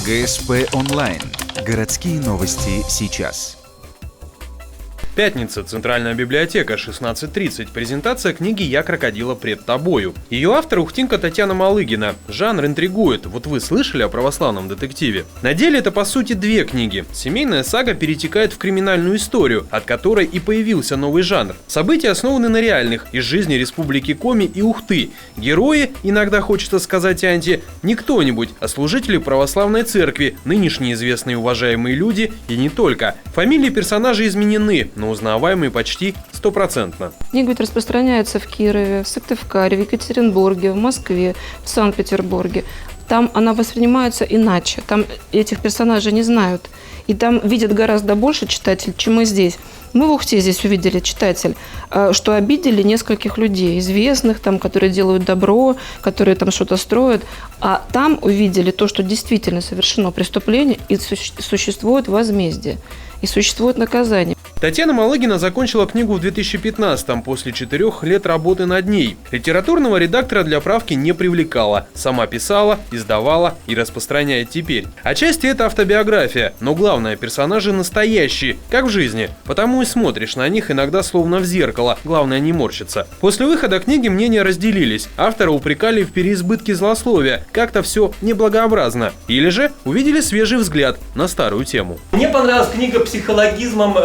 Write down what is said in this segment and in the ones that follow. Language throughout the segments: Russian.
ГСП онлайн. Городские новости сейчас. Пятница. Центральная библиотека. 16:30. Презентация книги «Я крокодила пред тобою». Ее автор ухтинка Татьяна Малыгина. Жанр интригует. Вот вы слышали о православном детективе? На деле это по сути две книги. Семейная сага перетекает в криминальную историю, от которой и появился новый жанр. События основаны на реальных, из жизни Республики Коми и Ухты. Герои, иногда хочется сказать не кто-нибудь, а служители православной церкви, нынешние известные и уважаемые люди и не только. Фамилии персонажей изменены, но узнаваемые почти 100%. Книга ведь распространяется в Кирове, в Сыктывкаре, в Екатеринбурге, в Москве, в Санкт-Петербурге. Там она воспринимается иначе, там этих персонажей не знают. И там видят гораздо больше читатель, чем мы здесь. Мы в Ухте здесь увидели, читатель, что обидели нескольких людей, известных, там, которые делают добро, которые там что-то строят. А там увидели то, что действительно совершено преступление и существует возмездие, и существует наказание. Татьяна Малыгина закончила книгу в 2015-м, после 4 лет работы над ней. Литературного редактора для правки не привлекала. Сама писала, издавала и распространяет теперь. Отчасти это автобиография, но главное, персонажи настоящие, как в жизни. Потому и смотришь на них иногда словно в зеркало, главное не морщиться. После выхода книги мнения разделились. Автора упрекали в переизбытке злословия, как-то все неблагообразно. Или же увидели свежий взгляд на старую тему. Мне понравилась книга психологизмом,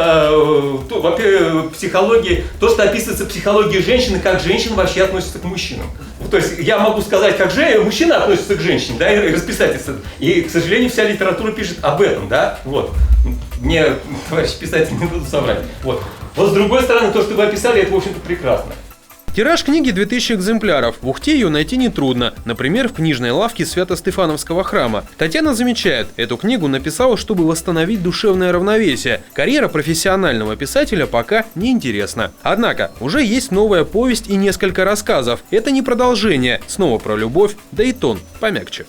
во-первых, психологии, то, что описывается психологией женщины, как женщина вообще относится к мужчинам. То есть я могу сказать, как же мужчина относится к женщине, да, и расписать это. И, к сожалению, вся литература пишет об этом, да, вот. Мне, товарищ писатель, не буду соврать. Вот с другой стороны, то, что вы описали, это, в общем-то, прекрасно. Тираж книги 2000 экземпляров. В Ухте ее найти нетрудно. Например, в книжной лавке Свято-Стефановского храма. Татьяна замечает, эту книгу написала, чтобы восстановить душевное равновесие. Карьера профессионального писателя пока не интересна. Однако, уже есть новая повесть и несколько рассказов. Это не продолжение, снова про любовь, да и тон помягче.